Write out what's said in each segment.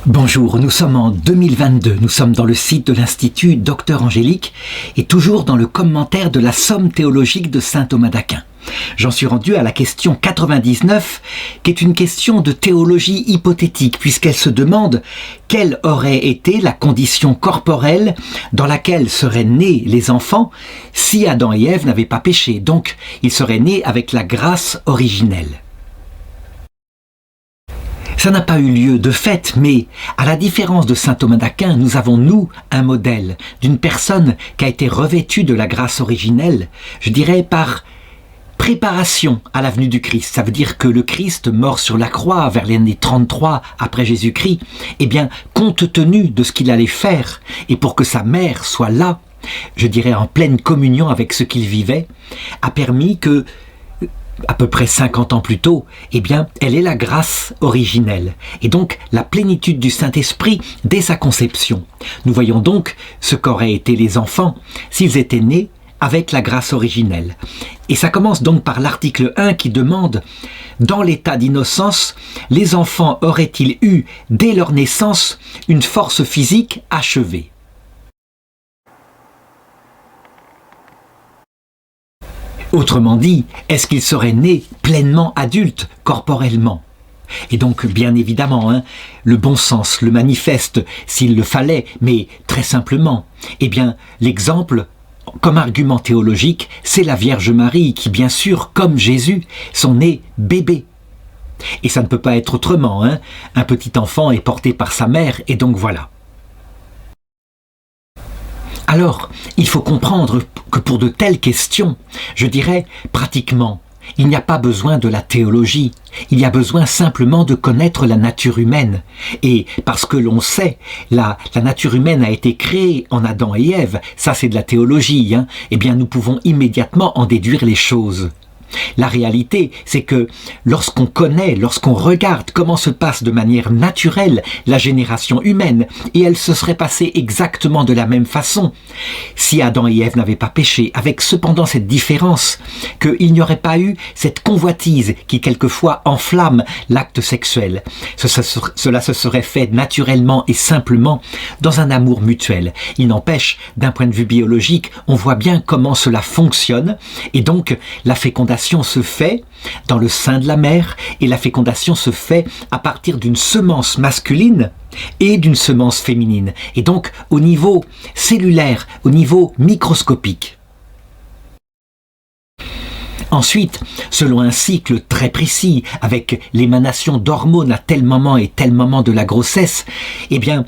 Bonjour, nous sommes en 2022, nous sommes dans le site de l'Institut Docteur Angélique et toujours dans le commentaire de la Somme théologique de saint Thomas d'Aquin. J'en suis rendu à la question 99, qui est une question de théologie hypothétique, puisqu'elle se demande quelle aurait été la condition corporelle dans laquelle seraient nés les enfants si Adam et Ève n'avaient pas péché. Donc, ils seraient nés avec la grâce originelle. Ça n'a pas eu lieu de fait, mais à la différence de saint Thomas d'Aquin, nous avons, nous, un modèle d'une personne qui a été revêtue de la grâce originelle, je dirais par préparation à la venue du Christ. Ça veut dire que le Christ, mort sur la croix vers l'année 33 après Jésus-Christ, eh bien, compte tenu de ce qu'il allait faire, et pour que sa mère soit là, je dirais en pleine communion avec ce qu'il vivait, a permis que à peu près 50 ans plus tôt, eh bien, elle est la grâce originelle, et donc la plénitude du Saint-Esprit dès sa conception. Nous voyons donc ce qu'auraient été les enfants s'ils étaient nés avec la grâce originelle. Et ça commence donc par l'article 1 qui demande « Dans l'état d'innocence, les enfants auraient-ils eu, dès leur naissance, une force physique achevée ?» Autrement dit, est-ce qu'ils seraient nés pleinement adultes, corporellement ? Et donc, bien évidemment, le bon sens le manifeste s'il le fallait, mais très simplement. Eh bien, l'exemple, comme argument théologique, c'est la Vierge Marie qui, bien sûr, comme Jésus, sont nés bébés. Et ça ne peut pas être autrement, Un petit enfant est porté par sa mère, et donc voilà. Alors, il faut comprendre que pour de telles questions, je dirais pratiquement, il n'y a pas besoin de la théologie, il y a besoin simplement de connaître la nature humaine. Et parce que l'on sait, la nature humaine a été créée en Adam et Ève, ça c'est de la théologie, eh bien nous pouvons immédiatement en déduire les choses. La réalité, c'est que lorsqu'on connaît, lorsqu'on regarde comment se passe de manière naturelle la génération humaine, et elle se serait passée exactement de la même façon, si Adam et Ève n'avaient pas péché, avec cependant cette différence qu'il n'y aurait pas eu cette convoitise qui quelquefois enflamme l'acte sexuel. Cela se serait fait naturellement et simplement dans un amour mutuel. Il n'empêche, d'un point de vue biologique, on voit bien comment cela fonctionne, et donc la fécondation se fait dans le sein de la mère et la fécondation se fait à partir d'une semence masculine et d'une semence féminine, et donc au niveau cellulaire, au niveau microscopique. Ensuite, selon un cycle très précis, avec l'émanation d'hormones à tel moment et tel moment de la grossesse, eh bien,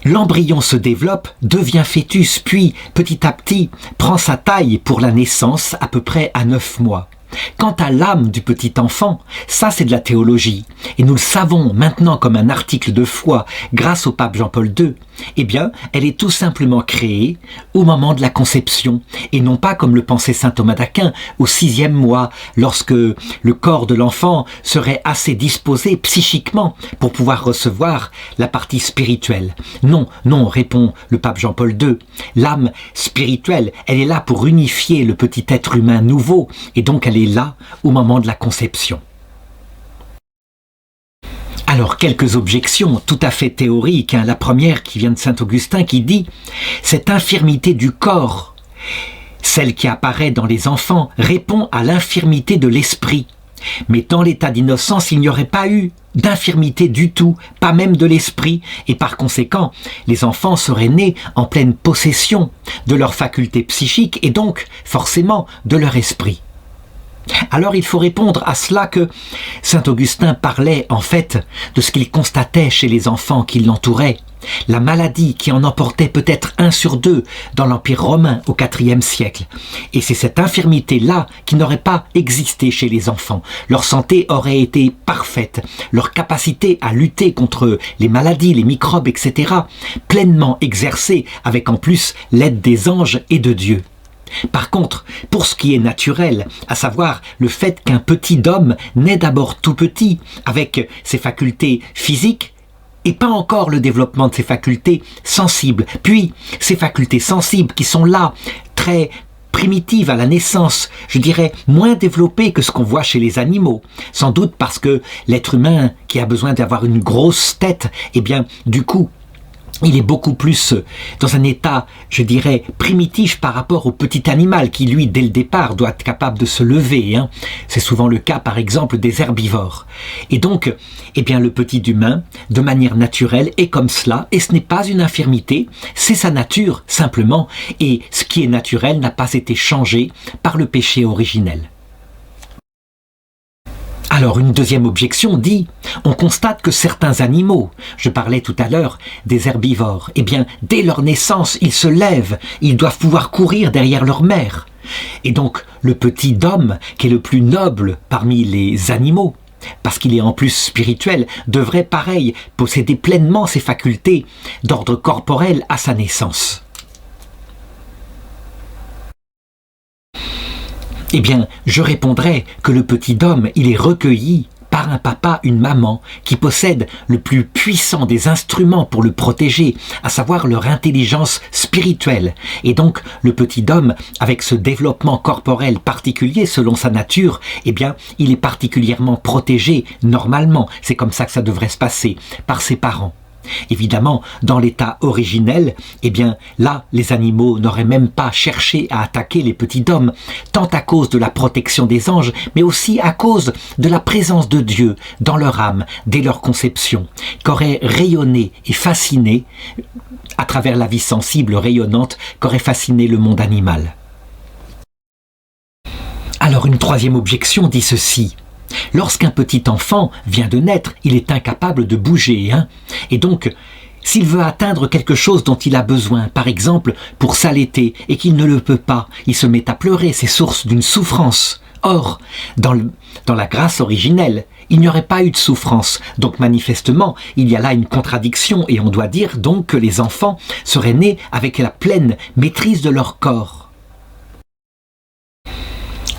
l'embryon se développe, devient fœtus, puis petit à petit prend sa taille pour la naissance à peu près à 9 mois. Quant à l'âme du petit enfant, ça c'est de la théologie. Et nous le savons maintenant comme un article de foi grâce au pape Jean-Paul II. Eh bien, elle est tout simplement créée au moment de la conception, et non pas comme le pensait saint Thomas d'Aquin au 6e mois, lorsque le corps de l'enfant serait assez disposé psychiquement pour pouvoir recevoir la partie spirituelle. Non, non, répond le pape Jean-Paul II. L'âme spirituelle, elle est là pour unifier le petit être humain nouveau, et donc elle est là au moment de la conception. Alors, quelques objections tout à fait théoriques. La première qui vient de saint Augustin qui dit « Cette infirmité du corps, celle qui apparaît dans les enfants, répond à l'infirmité de l'esprit. Mais dans l'état d'innocence, il n'y aurait pas eu d'infirmité du tout, pas même de l'esprit, et par conséquent, les enfants seraient nés en pleine possession de leurs facultés psychiques et donc, forcément, de leur esprit. » Alors il faut répondre à cela que saint Augustin parlait en fait de ce qu'il constatait chez les enfants qui l'entouraient, la maladie qui en emportait peut-être 1 sur 2 dans l'Empire romain au IVe siècle. Et c'est cette infirmité-là qui n'aurait pas existé chez les enfants. Leur santé aurait été parfaite, leur capacité à lutter contre les maladies, les microbes, etc., pleinement exercée avec en plus l'aide des anges et de Dieu. Par contre, pour ce qui est naturel, à savoir le fait qu'un petit homme naît d'abord tout petit, avec ses facultés physiques, et pas encore le développement de ses facultés sensibles, puis ces facultés sensibles qui sont là, très primitive à la naissance, je dirais moins développée que ce qu'on voit chez les animaux. Sans doute parce que l'être humain qui a besoin d'avoir une grosse tête, eh bien, du coup, il est beaucoup plus dans un état, je dirais, primitif par rapport au petit animal qui, lui, dès le départ, doit être capable de se lever. C'est souvent le cas, par exemple, des herbivores. Et donc, eh bien, le petit humain, de manière naturelle, est comme cela, et ce n'est pas une infirmité, c'est sa nature, simplement, et ce qui est naturel n'a pas été changé par le péché originel. Alors une deuxième objection dit, on constate que certains animaux, je parlais tout à l'heure des herbivores, eh bien dès leur naissance ils se lèvent, ils doivent pouvoir courir derrière leur mère. Et donc le petit homme, qui est le plus noble parmi les animaux, parce qu'il est en plus spirituel, devrait pareil posséder pleinement ses facultés d'ordre corporel à sa naissance. Eh bien, je répondrai que le petit homme, il est recueilli par un papa, une maman, qui possède le plus puissant des instruments pour le protéger, à savoir leur intelligence spirituelle. Et donc, le petit homme, avec ce développement corporel particulier selon sa nature, eh bien, il est particulièrement protégé, normalement, c'est comme ça que ça devrait se passer, par ses parents. Évidemment, dans l'état originel, eh bien, là, les animaux n'auraient même pas cherché à attaquer les petits hommes, tant à cause de la protection des anges, mais aussi à cause de la présence de Dieu dans leur âme, dès leur conception, qu'aurait rayonné et fasciné, à travers la vie sensible rayonnante, qu'aurait fasciné le monde animal. Alors, une troisième objection dit ceci. Lorsqu'un petit enfant vient de naître, il est incapable de bouger, et donc, s'il veut atteindre quelque chose dont il a besoin, par exemple pour s'allaiter, et qu'il ne le peut pas, il se met à pleurer, c'est source d'une souffrance. Or, dans la grâce originelle, il n'y aurait pas eu de souffrance, donc manifestement, il y a là une contradiction, et on doit dire donc que les enfants seraient nés avec la pleine maîtrise de leur corps.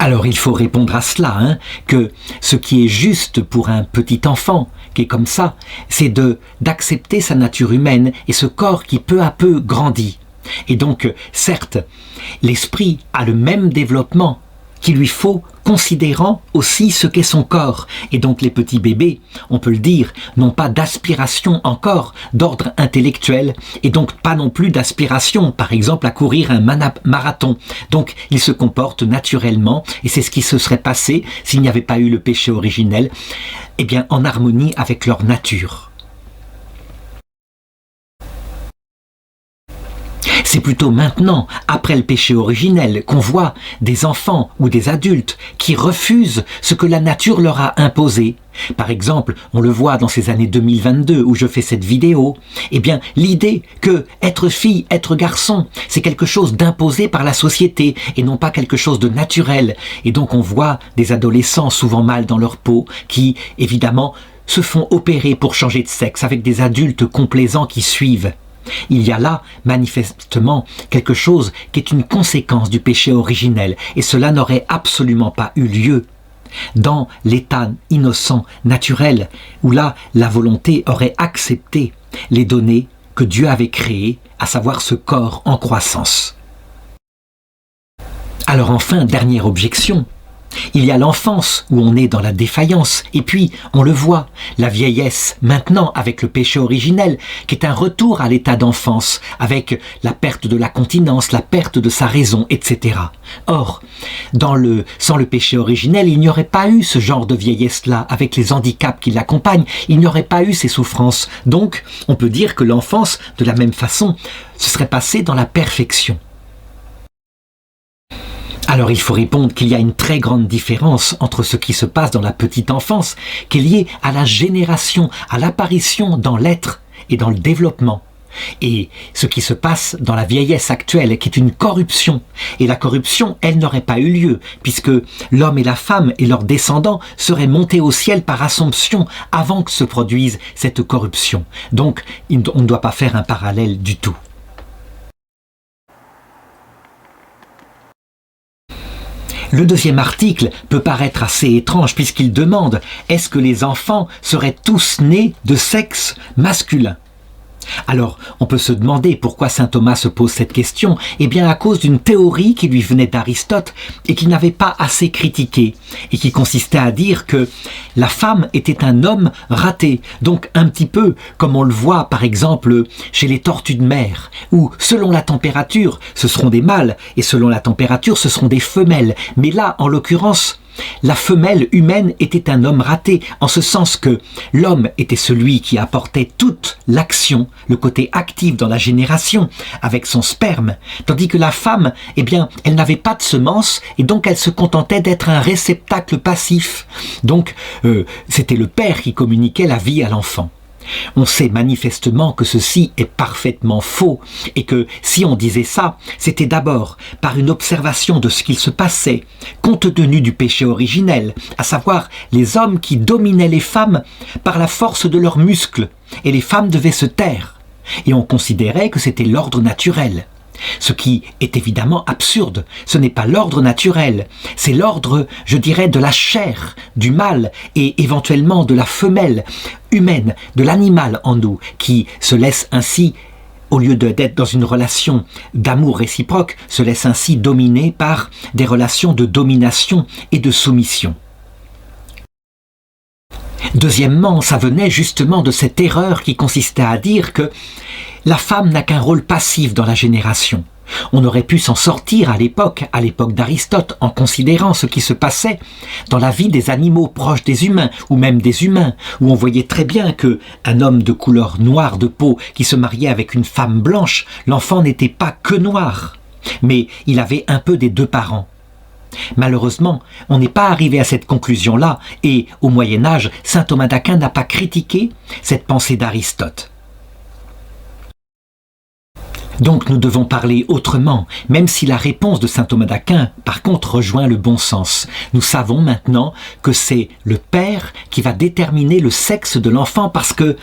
Alors il faut répondre à cela, que ce qui est juste pour un petit enfant, qui est comme ça, c'est d'accepter sa nature humaine et ce corps qui peu à peu grandit. Et donc, certes, l'esprit a le même développement qu'il lui faut, considérant aussi ce qu'est son corps. Et donc les petits bébés, on peut le dire, n'ont pas d'aspiration encore d'ordre intellectuel, et donc pas non plus d'aspiration, par exemple, à courir un marathon. Donc ils se comportent naturellement, et c'est ce qui se serait passé s'il n'y avait pas eu le péché originel, eh bien en harmonie avec leur nature. C'est plutôt maintenant, après le péché originel, qu'on voit des enfants ou des adultes qui refusent ce que la nature leur a imposé. Par exemple, on le voit dans ces années 2022 où je fais cette vidéo, eh bien l'idée que être fille, être garçon, c'est quelque chose d'imposé par la société et non pas quelque chose de naturel. Et donc on voit des adolescents souvent mal dans leur peau qui, évidemment, se font opérer pour changer de sexe avec des adultes complaisants qui suivent. Il y a là, manifestement, quelque chose qui est une conséquence du péché originel, et cela n'aurait absolument pas eu lieu dans l'état innocent, naturel, où là, la volonté aurait accepté les données que Dieu avait créées, à savoir ce corps en croissance. Alors enfin, dernière objection. Il y a l'enfance où on est dans la défaillance et puis on le voit, la vieillesse maintenant avec le péché originel qui est un retour à l'état d'enfance avec la perte de la continence, la perte de sa raison, etc. Or, sans le péché originel, il n'y aurait pas eu ce genre de vieillesse-là avec les handicaps qui l'accompagnent, il n'y aurait pas eu ces souffrances. Donc, on peut dire que l'enfance, de la même façon, se serait passée dans la perfection. Alors il faut répondre qu'il y a une très grande différence entre ce qui se passe dans la petite enfance, qui est liée à la génération, à l'apparition dans l'être et dans le développement, et ce qui se passe dans la vieillesse actuelle, qui est une corruption. Et la corruption, elle n'aurait pas eu lieu, puisque l'homme et la femme et leurs descendants seraient montés au ciel par assomption avant que se produise cette corruption. Donc on ne doit pas faire un parallèle du tout. Le deuxième article peut paraître assez étrange puisqu'il demande « Est-ce que les enfants seraient tous nés de sexe masculin ?» Alors, on peut se demander pourquoi saint Thomas se pose cette question. Eh bien, à cause d'une théorie qui lui venait d'Aristote et qu'il n'avait pas assez critiquée, et qui consistait à dire que la femme était un homme raté. Donc, un petit peu comme on le voit, par exemple, chez les tortues de mer, où, selon la température, ce seront des mâles, et selon la température, ce seront des femelles. Mais là, en l'occurrence, la femelle humaine était un homme raté, en ce sens que l'homme était celui qui apportait toute l'action, le côté actif dans la génération, avec son sperme, tandis que la femme, eh bien, elle n'avait pas de semence, et donc elle se contentait d'être un réceptacle passif. Donc, c'était le père qui communiquait la vie à l'enfant. On sait manifestement que ceci est parfaitement faux et que si on disait ça, c'était d'abord par une observation de ce qu'il se passait, compte tenu du péché originel, à savoir les hommes qui dominaient les femmes par la force de leurs muscles, et les femmes devaient se taire, et on considérait que c'était l'ordre naturel. Ce qui est évidemment absurde, ce n'est pas l'ordre naturel, c'est l'ordre, je dirais, de la chair, du mâle et éventuellement de la femelle humaine, de l'animal en nous, qui se laisse ainsi, au lieu d'être dans une relation d'amour réciproque, se laisse ainsi dominer par des relations de domination et de soumission. Deuxièmement, ça venait justement de cette erreur qui consistait à dire que la femme n'a qu'un rôle passif dans la génération. On aurait pu s'en sortir à l'époque d'Aristote, en considérant ce qui se passait dans la vie des animaux proches des humains, ou même des humains, où on voyait très bien que un homme de couleur noire de peau qui se mariait avec une femme blanche, l'enfant n'était pas que noir, mais il avait un peu des deux parents. Malheureusement, on n'est pas arrivé à cette conclusion-là, et au Moyen-Âge, saint Thomas d'Aquin n'a pas critiqué cette pensée d'Aristote. Donc nous devons parler autrement, même si la réponse de saint Thomas d'Aquin, par contre, rejoint le bon sens. Nous savons maintenant que c'est le père qui va déterminer le sexe de l'enfant parce que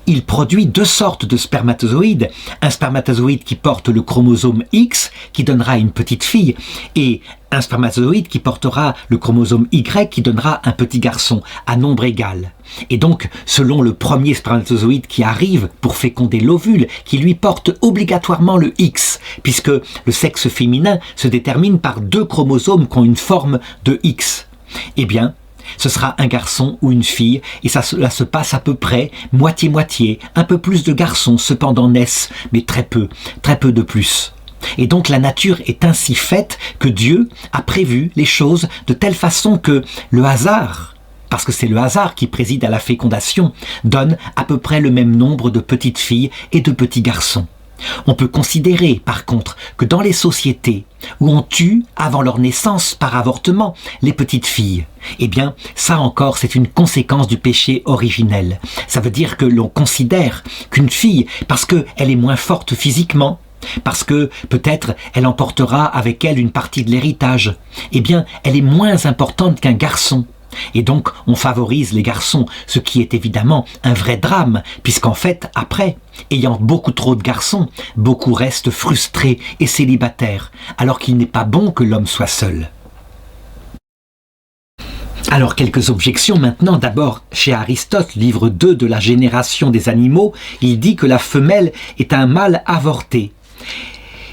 il produit deux sortes de spermatozoïdes. Un spermatozoïde qui porte le chromosome X, qui donnera une petite fille, et un spermatozoïde qui portera le chromosome Y, qui donnera un petit garçon, à nombre égal. Et donc, selon le premier spermatozoïde qui arrive pour féconder l'ovule, qui lui porte obligatoirement le X, puisque le sexe féminin se détermine par deux chromosomes qui ont une forme de X. Eh bien, ce sera un garçon ou une fille, et cela se passe à peu près moitié-moitié. Un peu plus de garçons cependant naissent, mais très peu de plus. Et donc la nature est ainsi faite que Dieu a prévu les choses de telle façon que le hasard, parce que c'est le hasard qui préside à la fécondation, donne à peu près le même nombre de petites filles et de petits garçons. On peut considérer, par contre, que dans les sociétés où on tue avant leur naissance par avortement les petites filles, eh bien, ça encore, c'est une conséquence du péché originel. Ça veut dire que l'on considère qu'une fille, parce qu'elle est moins forte physiquement, parce que peut-être elle emportera avec elle une partie de l'héritage, eh bien, elle est moins importante qu'un garçon. Et donc, on favorise les garçons, ce qui est évidemment un vrai drame, puisqu'en fait, après, ayant beaucoup trop de garçons, beaucoup restent frustrés et célibataires, alors qu'il n'est pas bon que l'homme soit seul. Alors, quelques objections maintenant. D'abord, chez Aristote, livre 2 de la génération des animaux, il dit que la femelle est un mâle avorté.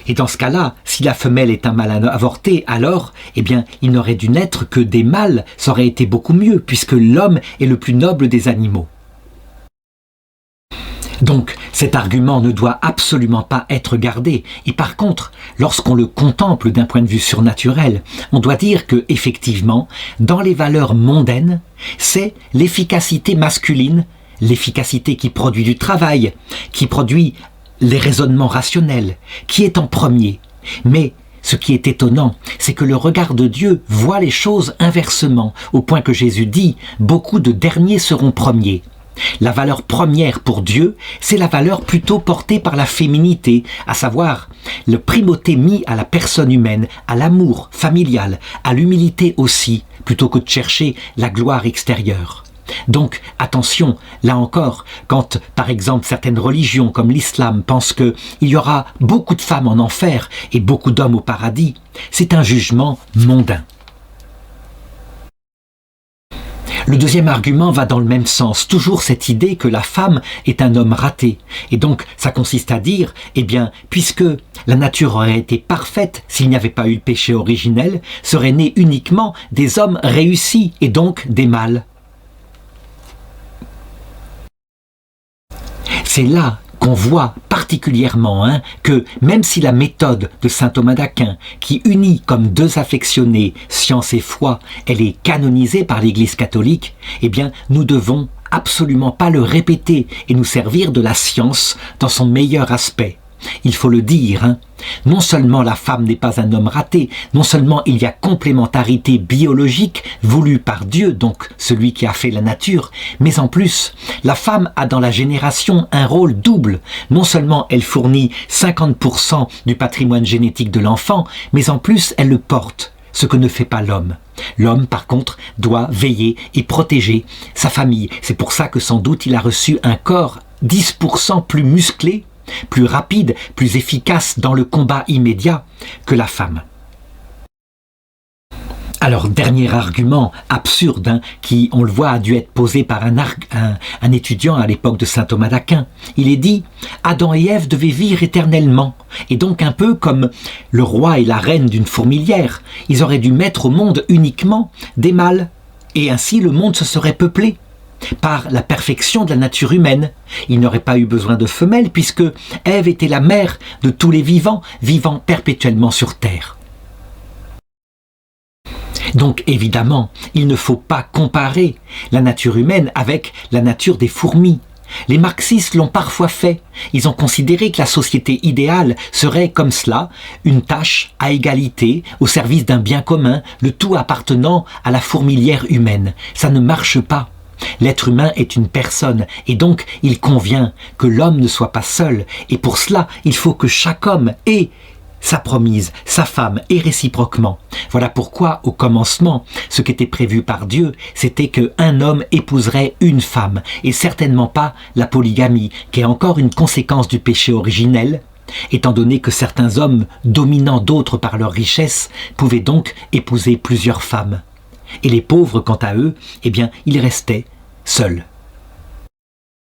Et dans ce cas-là, si la femelle est un mâle avorté, alors, eh bien, il n'aurait dû naître que des mâles. Ça aurait été beaucoup mieux, puisque l'homme est le plus noble des animaux. Donc, cet argument ne doit absolument pas être gardé. Et par contre, lorsqu'on le contemple d'un point de vue surnaturel, on doit dire que, effectivement, dans les valeurs mondaines, c'est l'efficacité masculine, l'efficacité qui produit du travail, qui produit les raisonnements rationnels, qui est en premier. Mais ce qui est étonnant, c'est que le regard de Dieu voit les choses inversement, au point que Jésus dit « Beaucoup de derniers seront premiers ». La valeur première pour Dieu, c'est la valeur plutôt portée par la féminité, à savoir le primauté mis à la personne humaine, à l'amour familial, à l'humilité aussi, plutôt que de chercher la gloire extérieure. Donc, attention, là encore, quand, par exemple, certaines religions comme l'islam pensent qu'il y aura beaucoup de femmes en enfer et beaucoup d'hommes au paradis, c'est un jugement mondain. Le deuxième argument va dans le même sens, toujours cette idée que la femme est un homme raté. Et donc, ça consiste à dire, eh bien, puisque la nature aurait été parfaite s'il n'y avait pas eu le péché originel, seraient nés uniquement des hommes réussis et donc des mâles. C'est là qu'on voit particulièrement que même si la méthode de saint Thomas d'Aquin, qui unit comme deux affectionnés science et foi, elle est canonisée par l'Église catholique, eh bien nous devons absolument pas le répéter et nous servir de la science dans son meilleur aspect. Il faut le dire, non seulement la femme n'est pas un homme raté, non seulement il y a complémentarité biologique voulue par Dieu, donc celui qui a fait la nature, mais en plus, la femme a dans la génération un rôle double. Non seulement elle fournit 50% du patrimoine génétique de l'enfant, mais en plus elle le porte, ce que ne fait pas l'homme. L'homme, par contre, doit veiller et protéger sa famille. C'est pour ça que sans doute il a reçu un corps 10% plus musclé, plus rapide, plus efficace dans le combat immédiat que la femme. Alors, dernier argument absurde, qui, on le voit, a dû être posé par un étudiant à l'époque de saint Thomas d'Aquin. Il est dit « Adam et Ève devaient vivre éternellement ». Et donc un peu comme le roi et la reine d'une fourmilière, ils auraient dû mettre au monde uniquement des mâles. Et ainsi le monde se serait peuplé par la perfection de la nature humaine. Il n'aurait pas eu besoin de femelles puisque Ève était la mère de tous les vivants, vivant perpétuellement sur terre. Donc évidemment, il ne faut pas comparer la nature humaine avec la nature des fourmis. Les marxistes l'ont parfois fait. Ils ont considéré que la société idéale serait comme cela, une tâche à égalité, au service d'un bien commun, le tout appartenant à la fourmilière humaine. Ça ne marche pas. L'être humain est une personne et donc il convient que l'homme ne soit pas seul et pour cela il faut que chaque homme ait sa promise, sa femme et réciproquement. Voilà pourquoi au commencement ce qui était prévu par Dieu c'était qu'un homme épouserait une femme et certainement pas la polygamie qui est encore une conséquence du péché originel étant donné que certains hommes dominant d'autres par leur richesse pouvaient donc épouser plusieurs femmes. Et les pauvres, quant à eux, eh bien, ils restaient seuls.